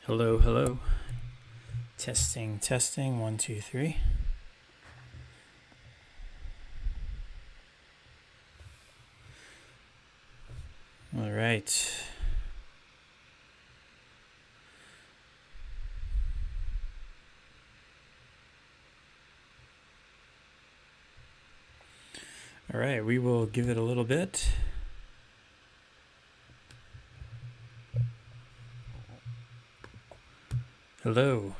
Hello, hello. Testing, testing. 1, 2, 3. All right. All right, we will give it a little bit. Hello.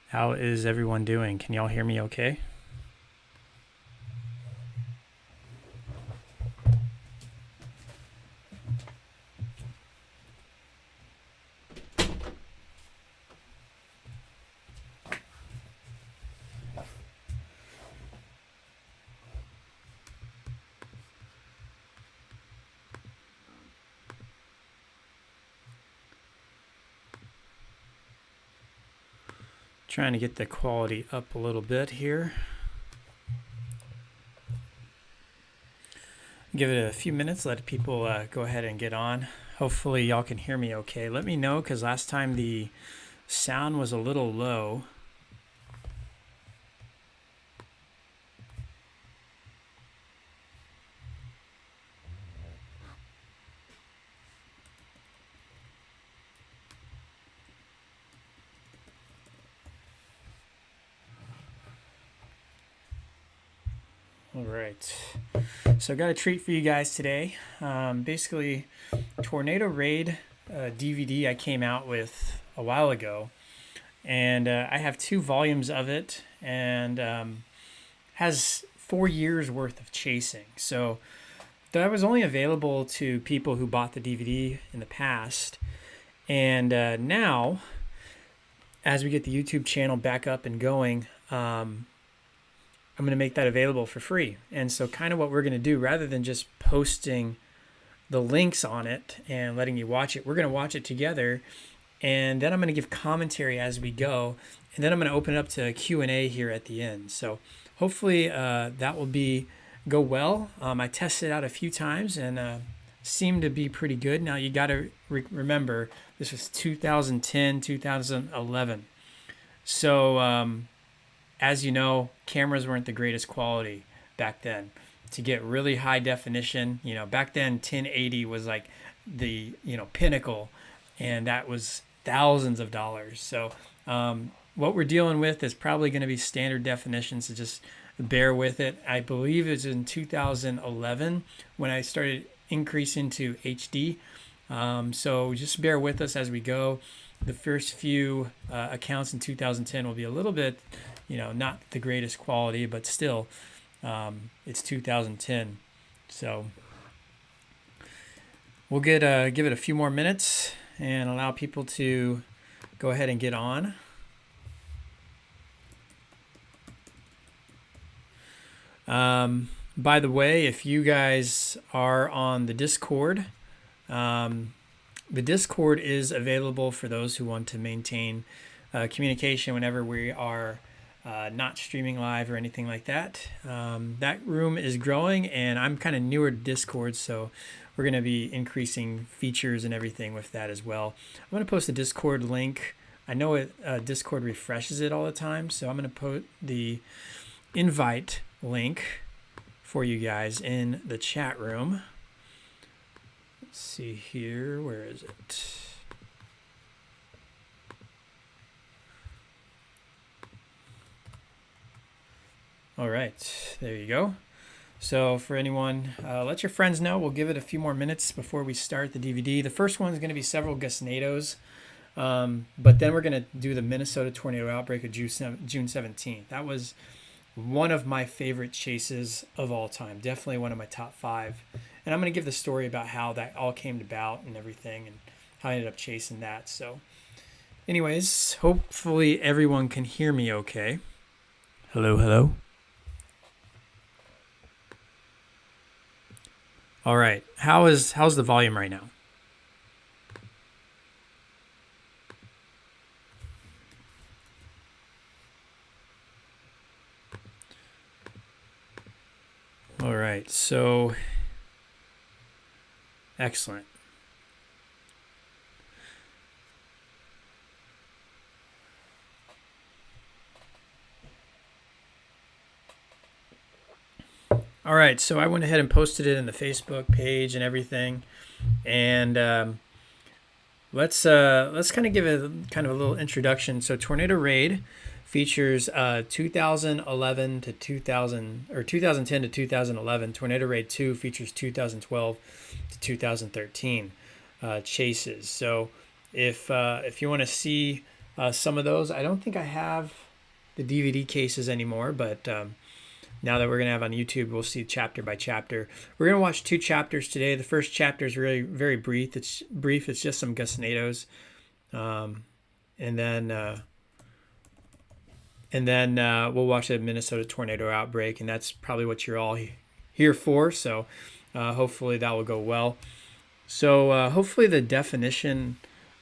How is everyone doing? Can y'all hear me okay? Trying to get the quality up a little bit here. Give it a few minutes, let people go ahead and get on. Hopefully y'all can hear me okay. Let me know, because last time the sound was a little low. All right, so I got a treat for you guys today. Basically, Tornado Raid DVD I came out with a while ago, and I have 2 volumes of it, and has 4 years worth of chasing. So that was only available to people who bought the DVD in the past, and now, as we get the YouTube channel back up and going, I'm going to make that available for free. And so kind of what we're going to do, rather than just posting the links on it and letting you watch it, we're going to watch it together, and then I'm going to give commentary as we go, and then I'm going to open it up to Q&A here at the end. So hopefully that will go well. I tested it out a few times and seemed to be pretty good. Now you got to remember, this was 2010, 2011. So as you know, cameras weren't the greatest quality back then. To get really high definition, back then 1080 was like the, pinnacle, and that was thousands of dollars. So what we're dealing with is probably going to be standard definition, so just bear with it. I believe it's in 2011 when I started increasing to HD. So just bear with us as we go. The first few accounts in 2010 will be a little bit, not the greatest quality, but still, it's 2010. So we'll give it a few more minutes and allow people to go ahead and get on. By the way, if you guys are on the Discord, the Discord is available for those who want to maintain communication whenever we are not streaming live or anything like that. That room is growing, and I'm kind of newer to Discord, so we're going to be increasing features and everything with that as well. I'm going to post a Discord link. I know Discord refreshes it all the time, so I'm going to put the invite link for you guys in the chat room. Let's see here. Where is it? All right, there you go. So for anyone, let your friends know. We'll give it a few more minutes before we start the DVD. The first one is going to be several gustnadoes, but then we're going to do the Minnesota tornado outbreak of June 17th. That was one of my favorite chases of all time. Definitely one of my top 5. And I'm going to give the story about how that all came about and everything, and how I ended up chasing that. So anyways, hopefully everyone can hear me okay. Hello, hello. All right. How's the volume right now? All right. So excellent. All right, so I went ahead and posted it in the Facebook page and everything, and let's kind of give a little introduction. So Tornado Raid features 2011 to 2000 or 2010 to 2011. Tornado Raid 2 features 2012 to 2013 chases. So if you want to see some of those, I don't think I have the DVD cases anymore, but now that we're going to have on YouTube, we'll see chapter by chapter. We're going to watch 2 chapters today. The first chapter is really very brief. It's just some gustnadoes, and then we'll watch a Minnesota tornado outbreak, and that's probably what you're all here for. So hopefully that will go well. So hopefully the definition,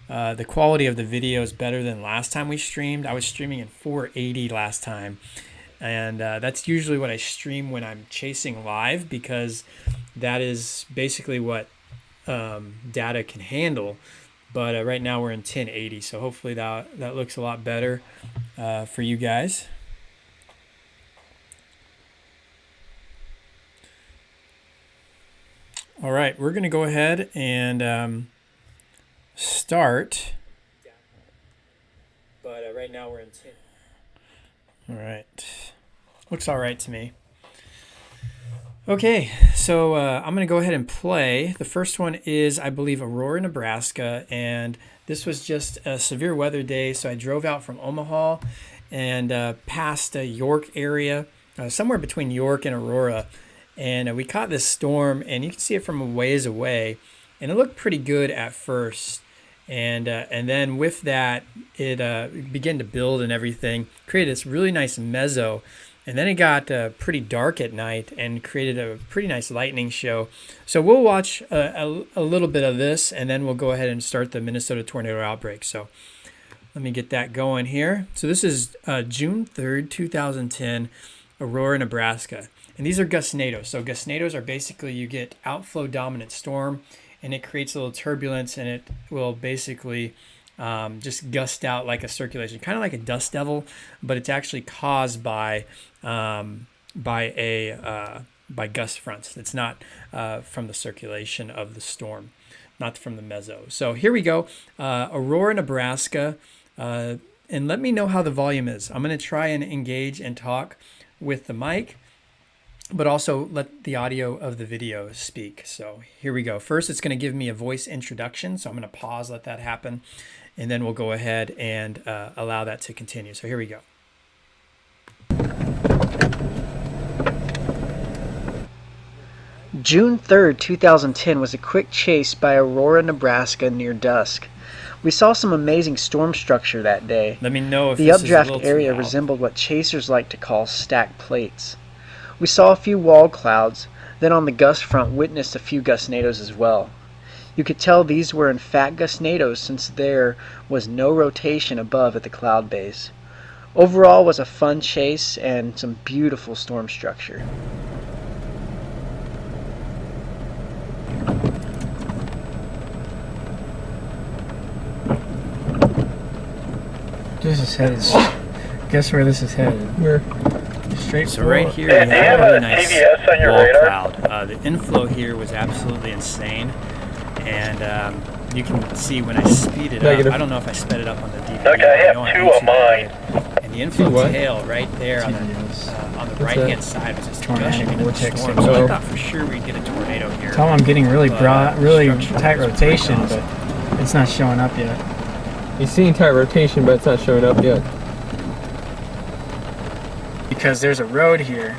the quality of the video is better than last time we streamed. I was streaming in 480 last time. And that's usually what I stream when I'm chasing live, because that is basically what data can handle. But right now we're in 1080, so hopefully that looks a lot better for you guys. All right, we're going to go ahead and start. But right now we're in 10. All right. Looks all right to me. Okay, so I'm going to go ahead and play. The first one is, I believe, Aurora, Nebraska, and this was just a severe weather day, so I drove out from Omaha and past York area, somewhere between York and Aurora, and we caught this storm, and you can see it from a ways away, and it looked pretty good at first. And then with that, it began to build and everything, created this really nice mezzo. And then it got pretty dark at night and created a pretty nice lightning show. So we'll watch a little bit of this, and then we'll go ahead and start the Minnesota tornado outbreak. So let me get that going here. So this is June 3rd, 2010, Aurora, Nebraska. And these are gustnadoes. So gustnadoes are basically, you get outflow dominant storm, and it creates a little turbulence, and it will basically just gust out like a circulation, kind of like a dust devil, but it's actually caused by gust fronts. It's not from the circulation of the storm, not from the mezzo. So here we go, Aurora, Nebraska, and let me know how the volume is. I'm going to try and engage and talk with the mic, but also let the audio of the video speak. So here we go. First, it's going to give me a voice introduction. So I'm going to pause, let that happen, and then we'll go ahead and allow that to continue. So here we go. June 3rd, 2010 was a quick chase by Aurora, Nebraska near dusk. We saw some amazing storm structure that day. Let me know if the updraft area resembled what chasers like to call stacked plates. We saw a few wall clouds, then on the gust front witnessed a few gustnadoes as well. You could tell these were in fact gustnadoes since there was no rotation above at the cloud base. Overall was a fun chase and some beautiful storm structure. This is headed. Guess where this is headed? Where? Straight. So right here, we have a really nice wall cloud. The inflow here was absolutely insane, and you can see when I speed it up. I don't know if I sped it up on the DVD. Okay, I have 2 of mine. And the inflow tail right there on the right-hand side was just gushing into the storm. So I thought for sure we'd get a tornado here. Tom, I'm getting really broad, really tight rotation, but it's not showing up yet. You're seeing tight rotation, but it's not showing up yet. Because there's a road here,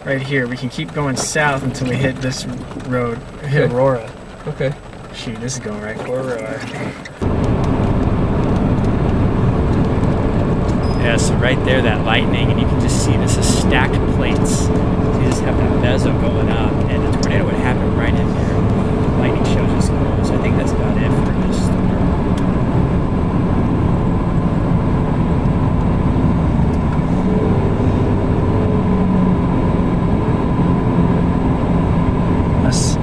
right here. We can keep going south until we hit this road, hit Aurora. Okay. Shoot, this is going right for Aurora. Yeah, so right there, that lightning, and you can just see this is stacked plates. So you just have that mezzo going up, and the tornado would happen right in here. Lightning shows just going. So I think that's about it for this storm.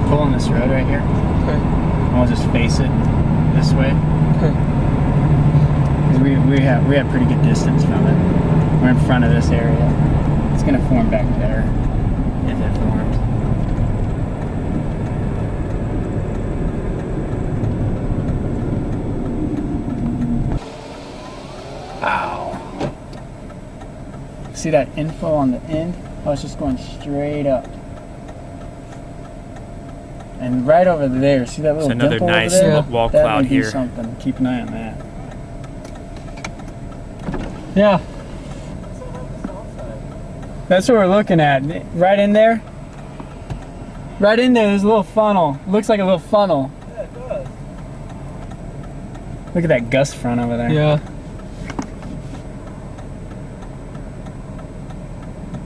Pull on this road right here. Okay. And we'll just face it this way. Okay. We have pretty good distance from it. We're in front of this area. It's gonna form back there. if it formed. Ow. See that info on the end? I was just going straight up. And right over there, see that little It's another dimple nice over there? wall That cloud would be here. something. Keep an eye on that. Yeah. That's what we're looking at. Right in there? Right in there, there's a little funnel. Looks like a little funnel. Yeah, it does. Look at that gust front over there. Yeah.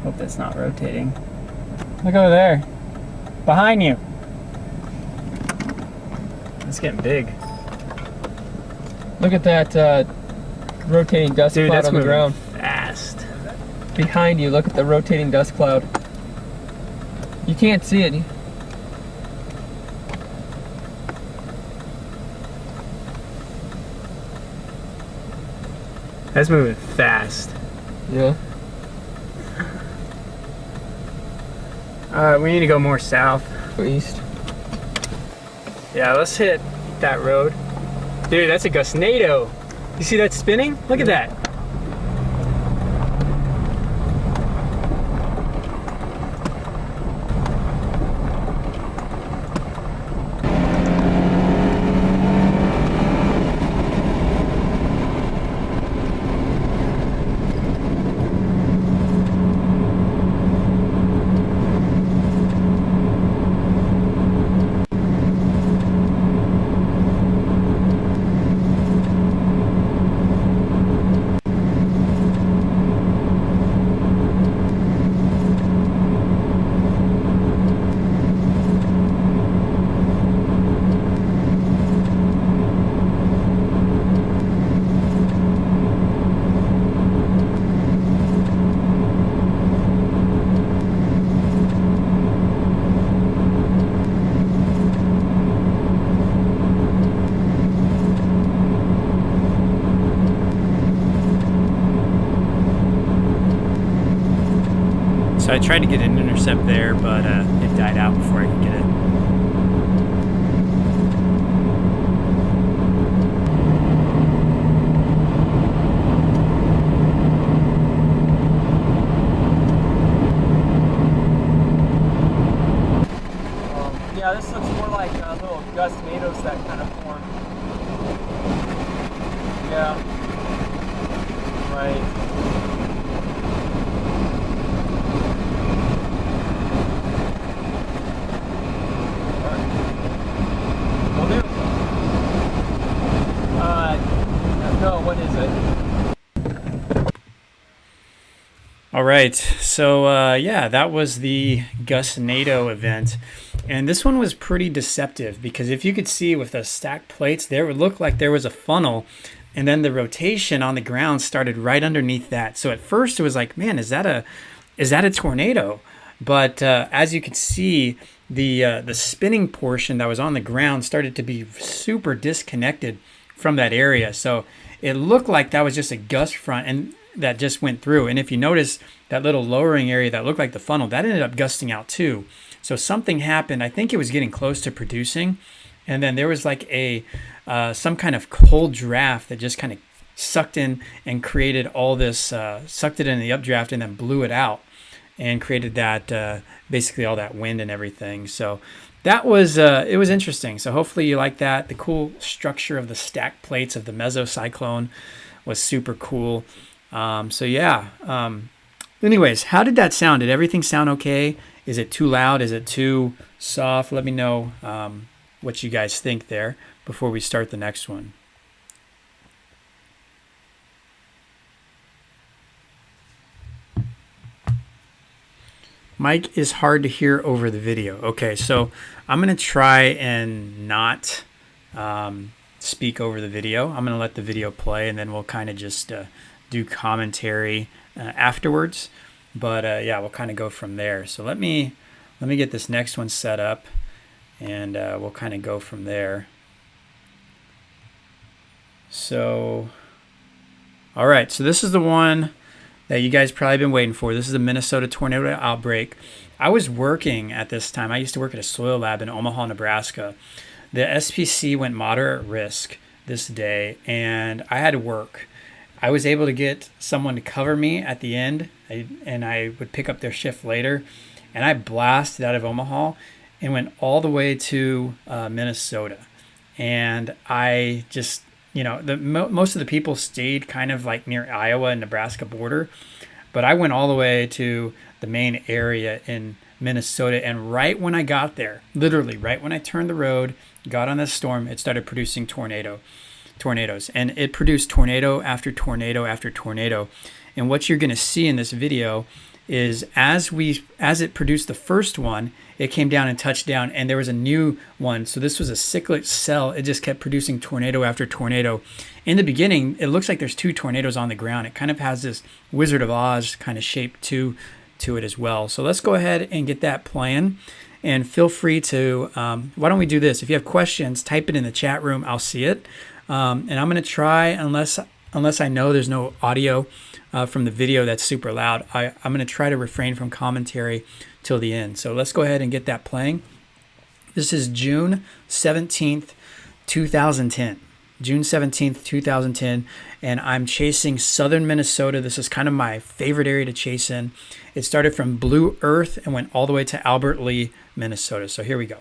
Hope that's not rotating. Look over there. Behind you. It's getting big. Look at that rotating dust Dude, cloud that's on the moving ground. fast. Behind you, look at the rotating dust cloud. You can't see it. That's moving fast. Yeah. We need to go more south. Go east. Yeah, let's hit that road. Dude, that's a gustnado. You see that spinning? Look at that. So I tried to get an intercept there, but it died out before I could get it. Yeah, this looks more like little gustnadoes that kind of form. Yeah. Right. No, what is it? All right, so yeah, that was the gustnado event. And this one was pretty deceptive because if you could see with the stacked plates, there would look like there was a funnel, and then the rotation on the ground started right underneath that. So at first it was like, man, is that a tornado? But as you could see, the spinning portion that was on the ground started to be super disconnected from that area. So it looked like that was just a gust front and that just went through. And if you notice that little lowering area that looked like the funnel, that ended up gusting out too. So something happened. I think it was getting close to producing, and then there was like a some kind of cold draft that just kind of sucked in and created all this, sucked it in the updraft and then blew it out and created that basically all that wind and everything. So that was it was interesting. So hopefully you like that. The cool structure of the stacked plates of the mesocyclone was super cool. So yeah. Anyways, how did that sound? Did everything sound okay? Is it too loud? Is it too soft? Let me know what you guys think there before we start the next one. Mic is hard to hear over the video. Okay, so I'm going to try and not speak over the video. I'm going to let the video play, and then we'll kind of just do commentary afterwards. But yeah, we'll kind of go from there. So let me get this next one set up, and we'll kind of go from there. So, all right. So this is the one that you guys probably been waiting for. This is a Minnesota tornado outbreak. I was working at this time. I used to work at a soil lab in Omaha, Nebraska. The SPC went moderate risk this day, and I had to work. I was able to get someone to cover me at the end, and I would pick up their shift later. And I blasted out of Omaha and went all the way to Minnesota. And I just, most of the people stayed kind of like near Iowa and Nebraska border. But I went all the way to the main area in Minnesota. And right when I got there, literally right when I turned the road, got on this storm, it started producing tornadoes. And it produced tornado after tornado after tornado. And what you're going to see in this video is as it produced the first one, it came down and touched down, and there was a new one. So this was a cyclic cell. It just kept producing tornado after tornado. In the beginning, it looks like there's two tornadoes on the ground. It kind of has this Wizard of Oz kind of shape to it as well. So let's go ahead and get that playing. And feel free to, why don't we do this? If you have questions, type it in the chat room. I'll see it. And I'm going to try, unless I know there's no audio from the video that's super loud, I'm going to try to refrain from commentary till the end. So let's go ahead and get that playing. This is June 17th, 2010. June 17th, 2010, and I'm chasing southern Minnesota. This is kind of my favorite area to chase in. It started from Blue Earth and went all the way to Albert Lee, Minnesota. So here we go.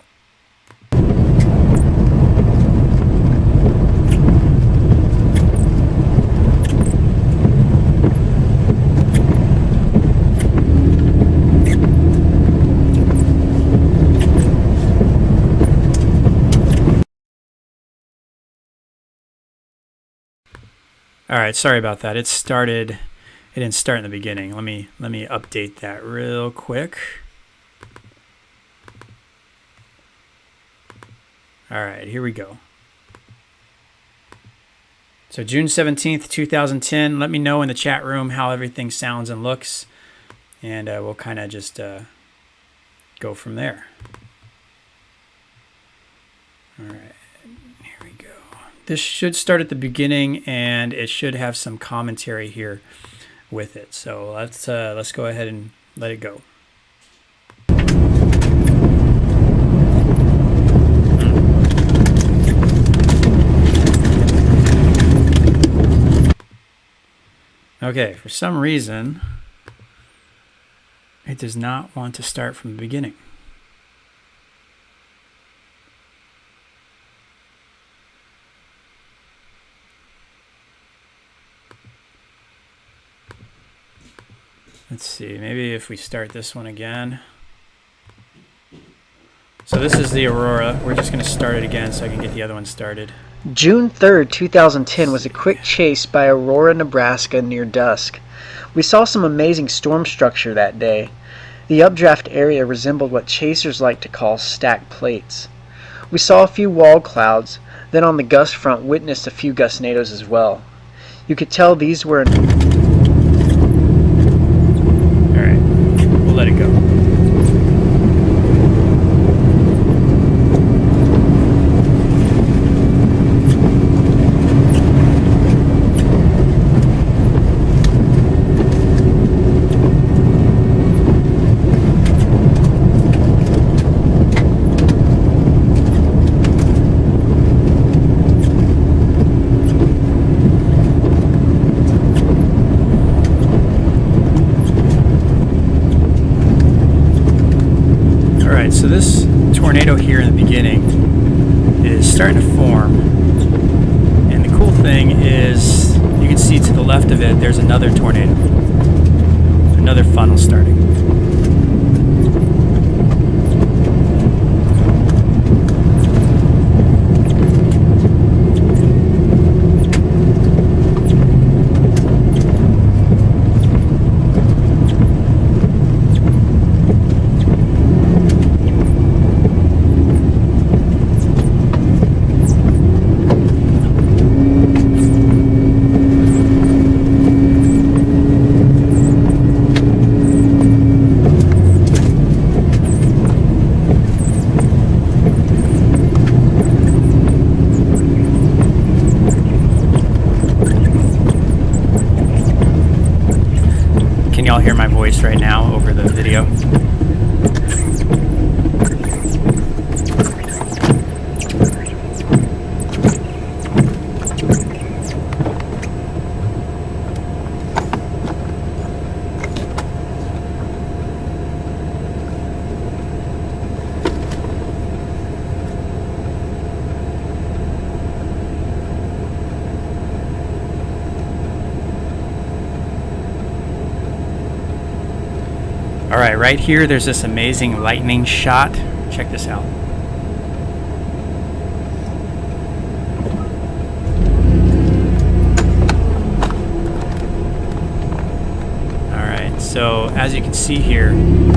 All right, sorry about that. It didn't start in the beginning. Let me update that real quick. All right, here we go. So June 17th, 2010. Let me know in the chat room how everything sounds and looks, and we'll kind of just go from there. All right. This should start at the beginning, and it should have some commentary here with it. So let's go ahead and let it go. Okay, for some reason, it does not want to start from the beginning. Let's see, maybe if we start this one again. So this is the Aurora. We're just going to start it again so I can get the other one started. June 3rd, 2010 was a quick chase by Aurora, Nebraska near dusk. We saw some amazing storm structure that day. The updraft area resembled what chasers like to call stacked plates. We saw a few wall clouds, then on the gust front witnessed a few gustnadoes as well. You could tell these were... Let it go. So this tornado here in the beginning is starting to form, and the cool thing is you can see to the left of it there's another tornado, another funnel starting. this right now over the video. All right, right here, there's this amazing lightning shot. Check this out. All right, so as you can see here,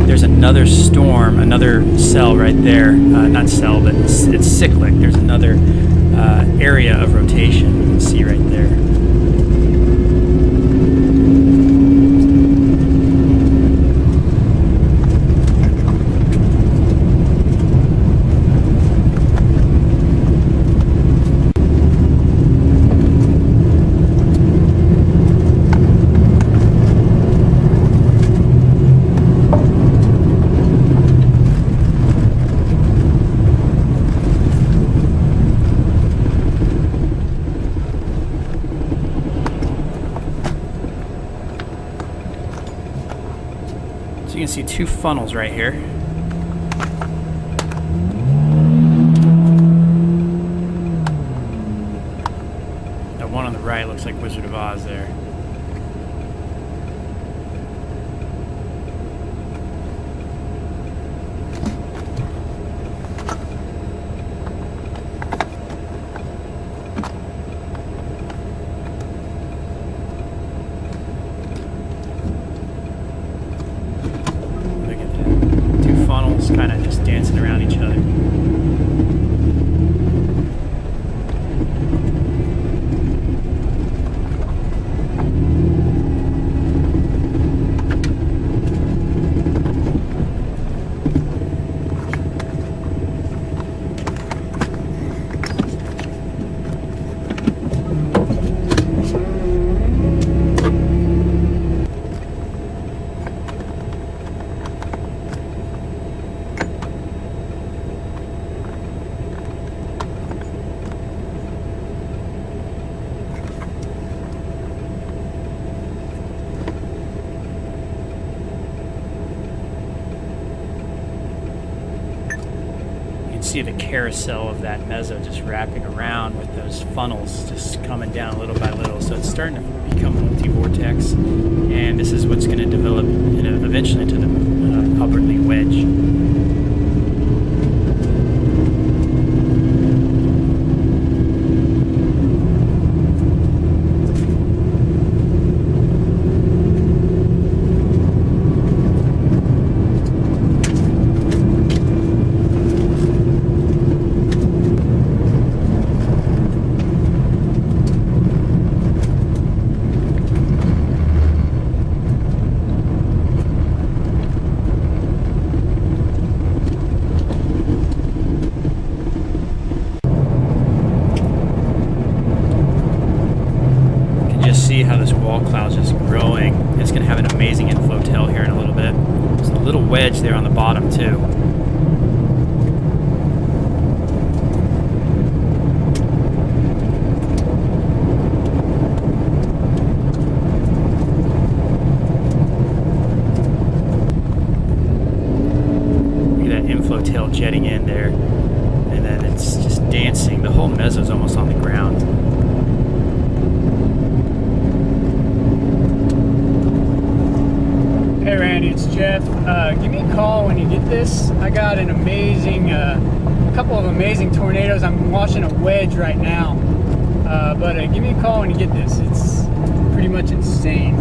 there's another storm, another cell right there. Not cell, but it's cyclic. There's another area of rotation you can see right there. So you can see two funnels right here. That one on the right looks like Wizard of Oz there. Kind of just dancing around each other. See the carousel of that meso just wrapping around with those funnels just coming down little by little. So it's starting to become multi-vortex, and this is what's going to develop eventually into the Outbreak wedge. See how this wall cloud's just growing. It's going to have an amazing inflow tail here in a little bit. There's a little wedge there on the bottom too. Look at that inflow tail jetting in there, and then it's just dancing. The whole meso's almost on the ground. Hey Randy, it's Jeff. Give me a call when you get this. I got an amazing, couple of amazing tornadoes. I'm watching a wedge right now. But give me a call when you get this. It's pretty much insane.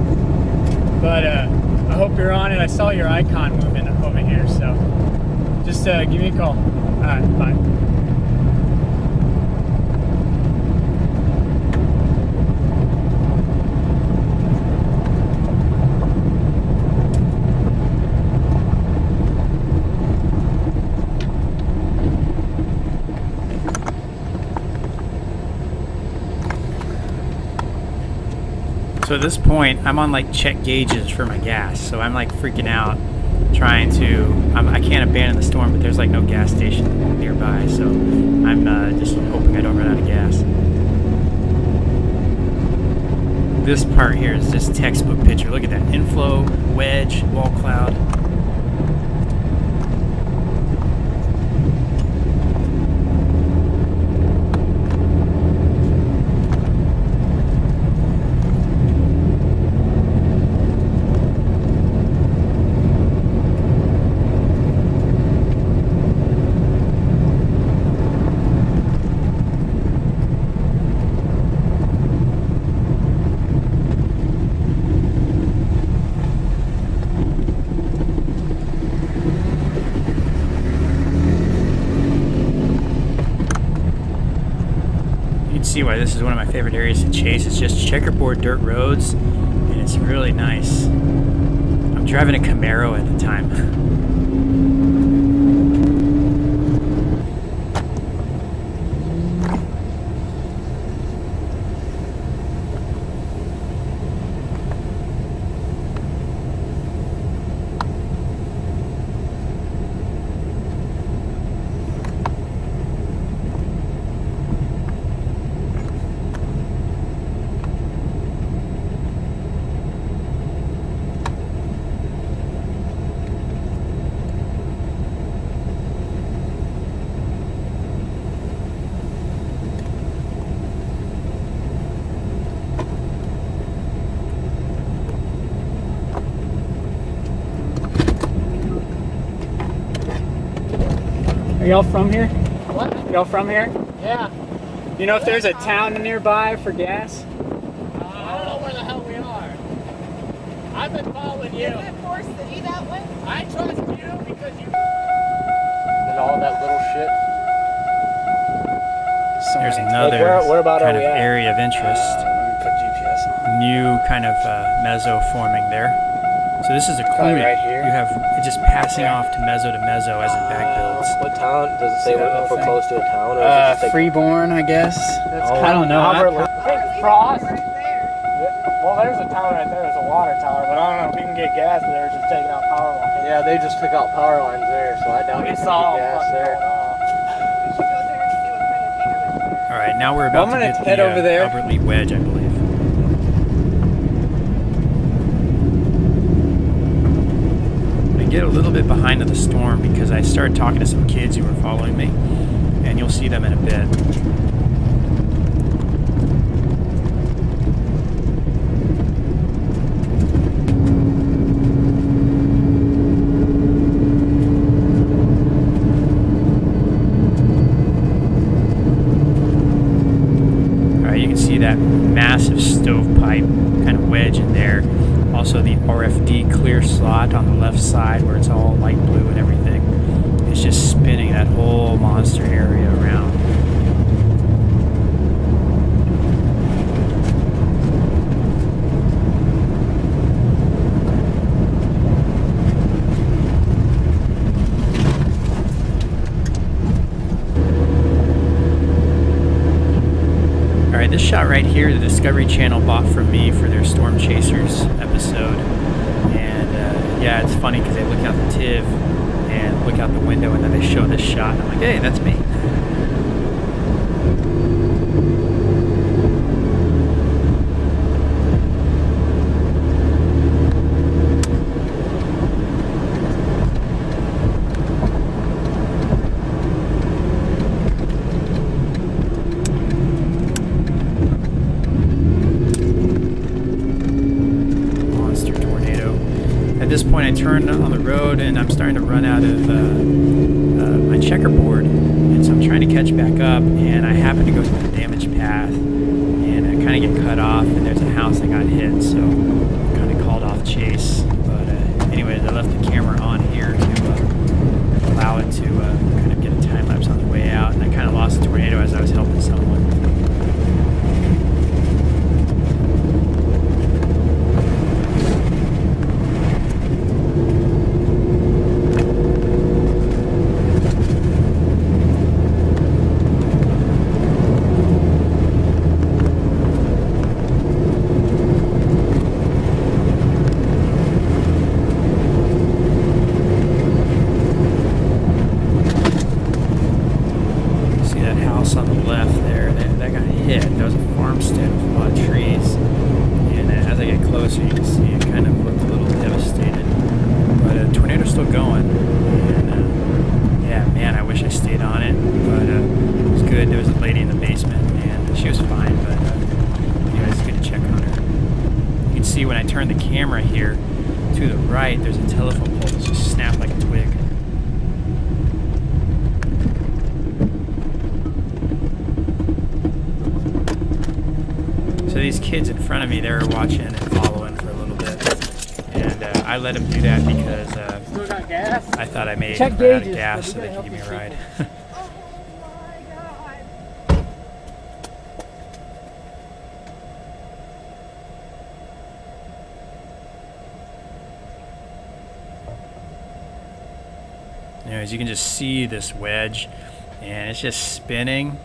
But I hope you're on it. I saw your icon moving over here, so just give me a call. All right, bye. So at this point, I'm on like check gauges for my gas. So I'm like freaking out, trying to. I can't abandon the storm, but there's like no gas station nearby. So I'm just hoping I don't run out of gas. This part here is just textbook picture. Look at that inflow, wedge, wall cloud. See why this is one of my favorite areas to chase. It's just checkerboard dirt roads, and it's really nice. I'm driving a Camaro at the time. Are y'all from here? What? Y'all from here? Yeah. You know if there's a town nearby for gas? I don't know where the hell we are. I've been following you. Is it Forest City that way? I trust you because you. And all that little shit. There's another kind of area of interest. Put GPS on. New kind of mezzo forming there. So this is a clue. Right here. You have it just passing off to mezzo as it back builds. What town? Does it say if we're close to a town? Or is it just like Freeborn, I guess. I don't know. Frost? Right there. Well, there's a town right there. There's a water tower, but I don't know if we can get gas there. Just taking out power lines. Yeah, they just took out power lines there, so I doubt you can get gas there. We should go there and see what kind of neighborhood it is. All right, now we're about I'm to gonna get head the over there. Albert Lee wedge, I believe. Get a little bit behind of the storm because I started talking to some kids who were following me, and you'll see them in a bit. All right, you can see that massive stovepipe kind of wedge in there. Also the RFD clear slot on the left side where it's all light blue and everything. It's just spinning that whole monster area around. Alright, this shot right here, the Discovery Channel bought from me for their Storm Chasers episode. And yeah, it's funny because they look out the TIV and look out the window and then they show this shot. And I'm like, hey, that's me. At this point, I turn on the road and I'm starting to run out of my checkerboard, and so I'm trying to catch back up, and I happen to go through the damaged path, and I kind of get cut off, and there's a house that got hit, so kind of called off chase. But anyways, I left the camera on here to allow it to kind of get a time lapse on the way out, and I kind of lost the tornado as I was helping someone. turn the camera here to the right, there's a telephone pole that's just snapped like a twig. So these kids in front of me, they were watching and following for a little bit. And I let them do that because Still got gas? I thought I made Check out of gauges, gas but we so they gotta could give me a help ride. these As you can just see this wedge, and it's just spinning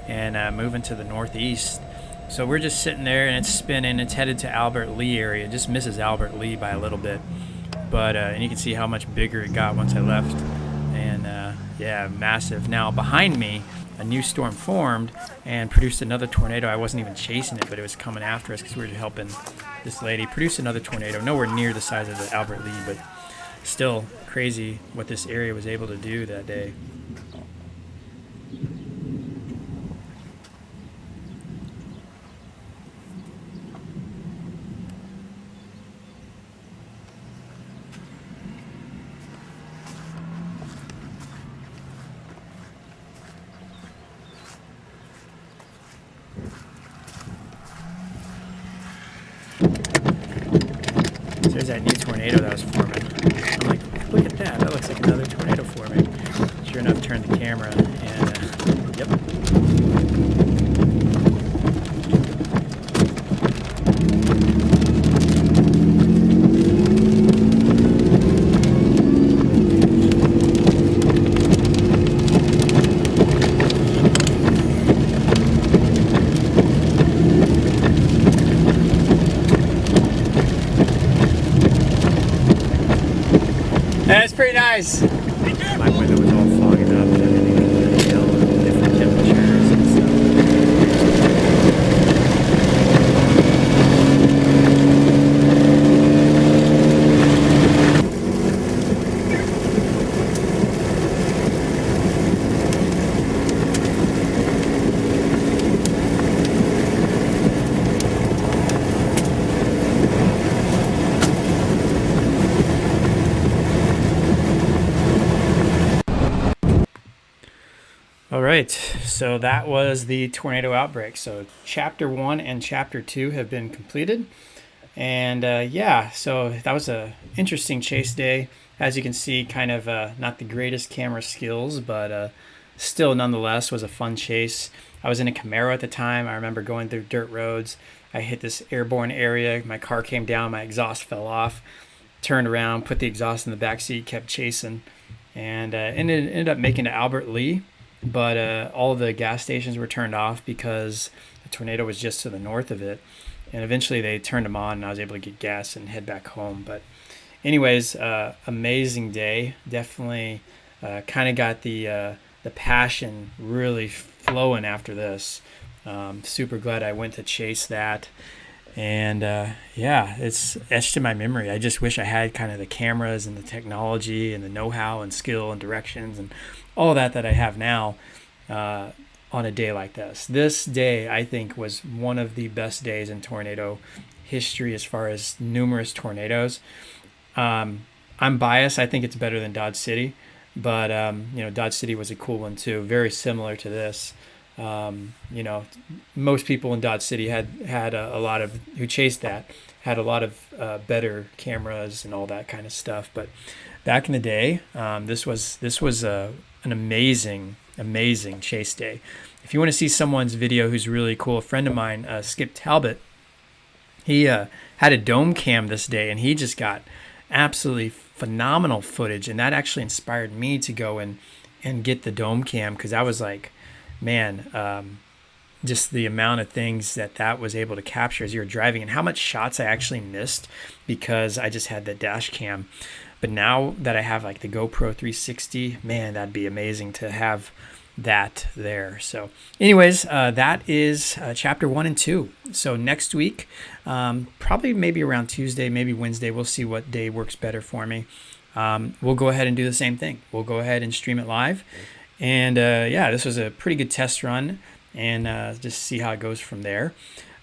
and moving to the northeast. So we're just sitting there and it's spinning. It's headed to Albert Lee area. It just misses Albert Lee by a little bit, but and you can see how much bigger it got once I left. And yeah, massive. Now behind me, a new storm formed and produced another tornado. I wasn't even chasing it, but it was coming after us because we were helping this lady produce another tornado. Nowhere near the size of the Albert Lee, but still crazy what this area was able to do that day. So there's that new tornado that was forming. I'm like, look at that. That looks like another tornado forming. Sure enough, turned the camera and, yep. That's pretty nice. My window was all fogging up and everything because of the different temperatures and stuff. All right, so that was the tornado outbreak. So chapter 1 and chapter 2 have been completed. And yeah, so that was a interesting chase day. As you can see, kind of not the greatest camera skills, but still nonetheless was a fun chase. I was in a Camaro at the time. I remember going through dirt roads. I hit this airborne area. My car came down, my exhaust fell off, turned around, put the exhaust in the back seat, kept chasing, and ended up making it to Albert Lee. But all the gas stations were turned off because the tornado was just to the north of it. And eventually they turned them on and I was able to get gas and head back home. But anyways, amazing day. Definitely kind of got the passion really flowing after this. Super glad I went to chase that. And yeah, it's etched in my memory. I just wish I had kind of the cameras and the technology and the know-how and skill and directions and all that I have now on a day like this. This day, I think, was one of the best days in tornado history as far as numerous tornadoes. I'm biased. I think it's better than Dodge City, but Dodge City was a cool one too, very similar to this. Most people in Dodge City had a lot of, who chased that, had a lot of better cameras and all that kind of stuff. But back in the day, this was an amazing chase day. If you want to see someone's video who's really cool, a friend of mine, Skip Talbot, he had a dome cam this day, and he just got absolutely phenomenal footage, and that actually inspired me to go and get the dome cam, because I was like, man, just the amount of things that was able to capture as you were driving, and how much shots I actually missed because I just had the dash cam. But now that I have like the GoPro 360, man, that'd be amazing to have that there. So anyways, that is chapter 1 and 2. So next week, probably maybe around Tuesday, maybe Wednesday, we'll see what day works better for me. We'll go ahead and do the same thing. We'll go ahead and stream it live. And yeah, this was a pretty good test run, and just see how it goes from there.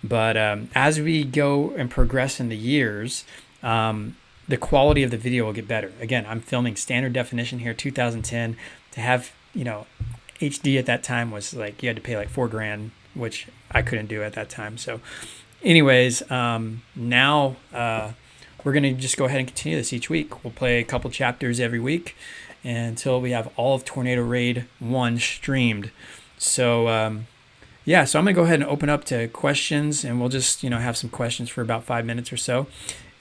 But as we go and progress in the years, the quality of the video will get better. Again, I'm filming standard definition here, 2010. To have, HD at that time was like, you had to pay like $4,000, which I couldn't do at that time. So anyways, now we're going to just go ahead and continue this each week. We'll play a couple chapters every week until we have all of Tornado Raid 1 streamed. So yeah, so I'm going to go ahead and open up to questions, and we'll just, have some questions for about 5 minutes or so.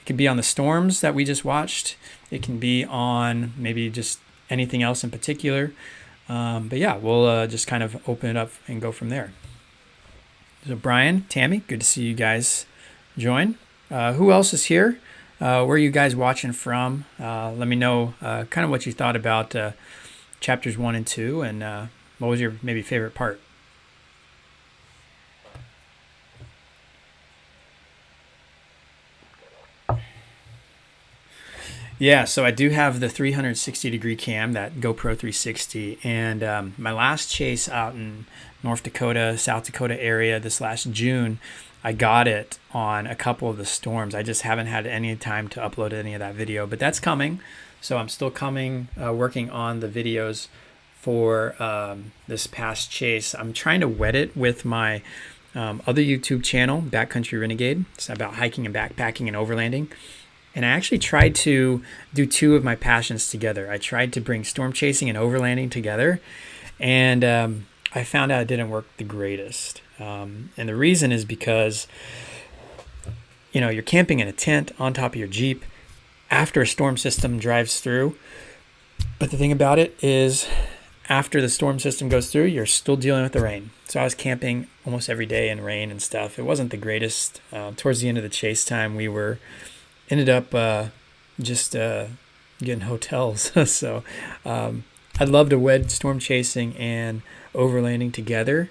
It can be on the storms that we just watched. It can be on maybe just anything else in particular. But yeah, we'll just kind of open it up and go from there. So Brian, Tammy, good to see you guys join. Who else is here? Where are you guys watching from? Let me know kind of what you thought about chapters 1 and 2, and what was your maybe favorite part? Yeah, so I do have the 360-degree cam, that GoPro 360, and my last chase out in North Dakota, South Dakota area this last June, I got it on a couple of the storms. I just haven't had any time to upload any of that video, but that's coming. So I'm still working on the videos for this past chase. I'm trying to wet it with my other YouTube channel, Backcountry Renegade. It's about hiking and backpacking and overlanding. And I actually tried to do two of my passions together. I tried to bring storm chasing and overlanding together, and I found out it didn't work the greatest. And the reason is because, you're camping in a tent on top of your Jeep after a storm system drives through. But the thing about it is, after the storm system goes through, you're still dealing with the rain. So I was camping almost every day in rain and stuff. It wasn't the greatest. Towards the end of the chase time, we ended up just getting hotels. So I'd love to wed storm chasing and overlanding together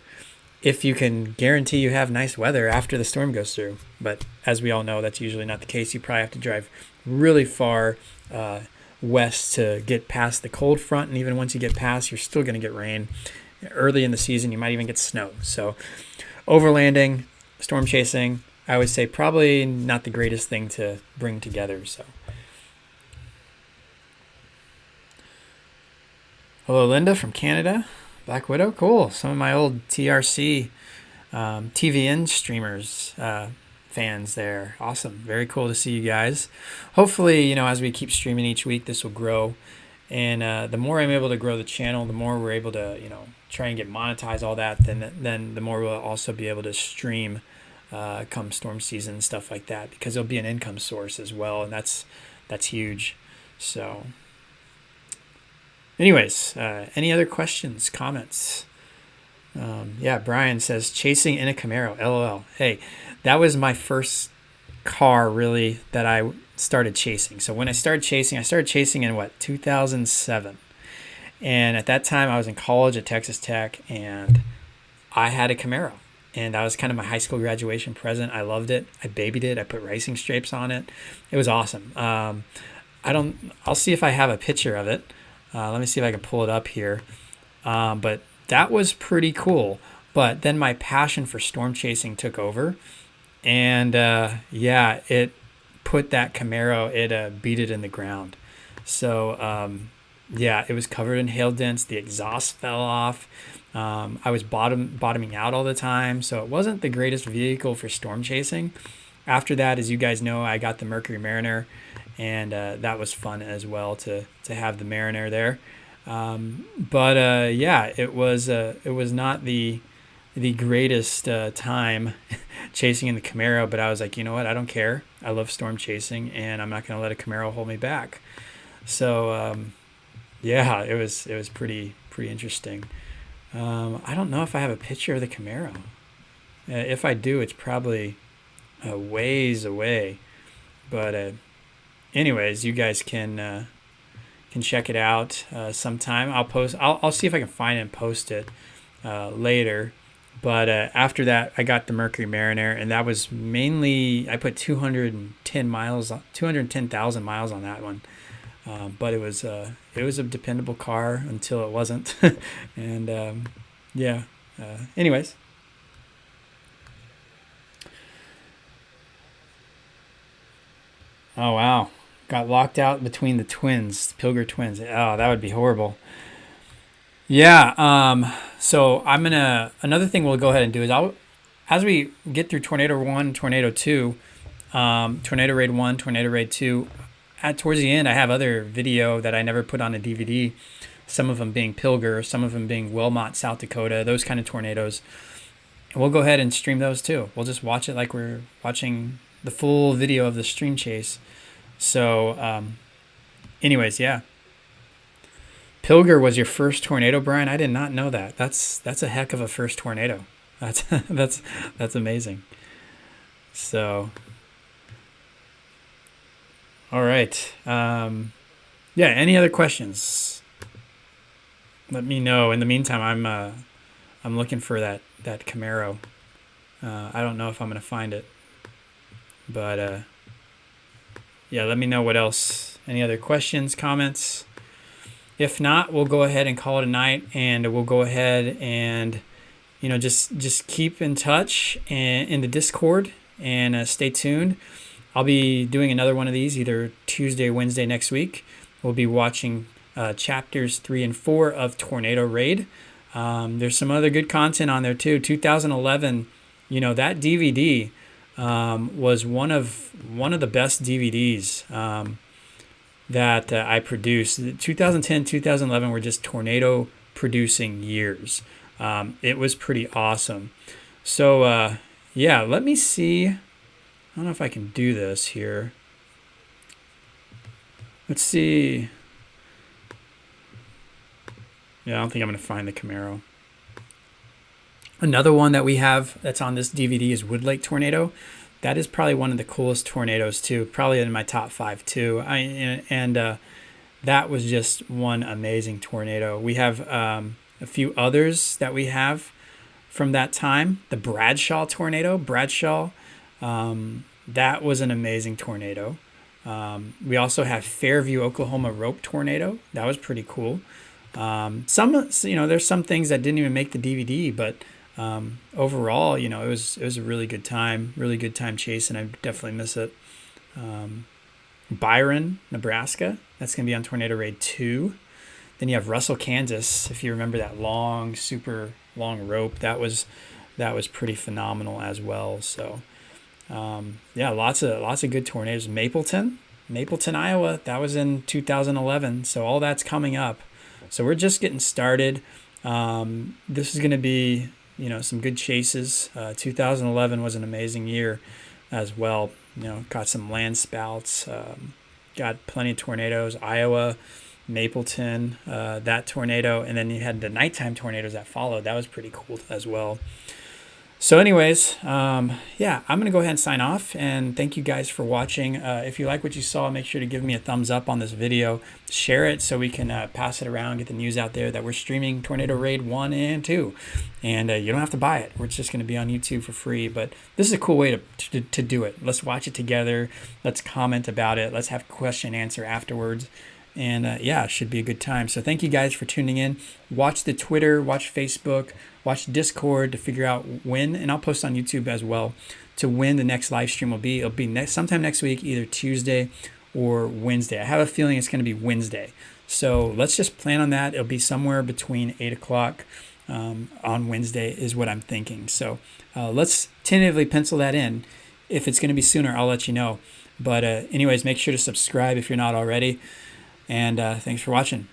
if you can guarantee you have nice weather after the storm goes through. But as we all know, that's usually not the case. You probably have to drive really far west to get past the cold front, and even once you get past, you're still going to get rain. Early in the season, you might even get snow. So overlanding, storm chasing, I would say probably not the greatest thing to bring together. So, hello, Linda from Canada. Black Widow, cool. Some of my old TRC TVN streamers, fans there. Awesome. Very cool to see you guys. Hopefully, as we keep streaming each week, this will grow. And the more I'm able to grow the channel, the more we're able to, try and get monetized, all that, then the more we'll also be able to stream come storm season and stuff like that, because it'll be an income source as well, and that's huge. So anyways, any other questions, comments? Yeah, Brian says chasing in a Camaro, LOL. Hey, that was my first car really that I started chasing. So when I started chasing in 2007, and at that time I was in college at Texas Tech, and I had a Camaro. And that was kind of my high school graduation present. I loved it. I babied it. I put racing stripes on it. It was awesome. I'll see if I have a picture of it. Let me see if I can pull it up here. But that was pretty cool. But then my passion for storm chasing took over. And yeah, it put that Camaro, it beat it in the ground. So yeah, it was covered in hail dents. The exhaust fell off. I was bottoming out all the time, so it wasn't the greatest vehicle for storm chasing. After that, as you guys know, I got the Mercury Mariner, and that was fun as well to have the Mariner there. But yeah, it was not the greatest time chasing in the Camaro, but I was like, you know what? I don't care. I love storm chasing, and I'm not going to let a Camaro hold me back. So yeah, it was pretty interesting. I don't know if I have a picture of the Camaro. If I do, it's probably a ways away. But anyways, you guys can check it out sometime. I'll see if I can find it and post it later. But after that, I got the Mercury Mariner, and that was mainly, I put 210,000 miles on that one. But it was a dependable car until it wasn't. And yeah, anyways. Oh wow, got locked out between the twins, Pilger twins. Oh, that would be horrible. Yeah. So another thing we'll go ahead and do is as we get through Tornado 1, Tornado 2, Tornado Raid 1, Tornado Raid 2, towards the end I have other video that I never put on a DVD, some of them being Pilger, some of them being Wilmot, South Dakota, those kind of tornadoes. And we'll go ahead and stream those too. We'll just watch it like we're watching the full video of the stream chase. So anyways, yeah. Pilger was your first tornado, Brian. I did not know that. That's a heck of a first tornado. That's that's amazing. So, all right. Yeah. Any other questions? Let me know. In the meantime, I'm looking for that Camaro. I don't know if I'm gonna find it, but yeah. Let me know what else. Any other questions, comments? If not, we'll go ahead and call it a night, and we'll go ahead and just keep in touch and in the Discord, and stay tuned. I'll be doing another one of these either Tuesday or Wednesday next week. We'll be watching chapters 3 and 4 of Tornado Raid. There's some other good content on there too. 2011, that DVD was one of the best DVDs that I produced. 2010, 2011 were just tornado producing years. It was pretty awesome. So yeah, let me see. I don't know if I can do this here. Let's see. Yeah, I don't think I'm going to find the Camaro. Another one that we have that's on this DVD is Wood Lake Tornado. That is probably one of the coolest tornadoes too. Probably in my top 5 too. That was just one amazing tornado. We have a few others that we have from that time. The Bradshaw tornado. That was an amazing tornado. We also have Fairview, Oklahoma rope tornado. That was pretty cool. There's some things that didn't even make the DVD, but overall, it was a really good time chasing. I definitely miss it. Byron, Nebraska, that's going to be on Tornado Raid 2. Then you have Russell, Kansas, if you remember that long, super long rope. That was pretty phenomenal as well. So yeah, lots of good tornadoes. Mapleton, Iowa, that was in 2011. So all that's coming up. So we're just getting started. This is going to be some good chases. 2011 was an amazing year as well. Got some land spouts, got plenty of tornadoes. Iowa, Mapleton, that tornado, and then you had the nighttime tornadoes that followed. That was pretty cool as well. So anyways, yeah, I'm going to go ahead and sign off, and thank you guys for watching. If you like what you saw, make sure to give me a thumbs up on this video. Share it so we can pass it around, get the news out there that we're streaming Tornado Raid 1 and 2. And you don't have to buy it. We're just going to be on YouTube for free. But this is a cool way to do it. Let's watch it together. Let's comment about it. Let's have question and answer afterwards. And yeah, it should be a good time. So thank you guys for tuning in. Watch the Twitter, watch Facebook, watch Discord to figure out when, and I'll post on YouTube as well, to when the next live stream will be. It'll be sometime next week, either Tuesday or Wednesday. I have a feeling it's going to be Wednesday. So let's just plan on that. It'll be somewhere between 8 o'clock on Wednesday is what I'm thinking. So let's tentatively pencil that in. If it's going to be sooner, I'll let you know. But anyways, make sure to subscribe if you're not already. And thanks for watching.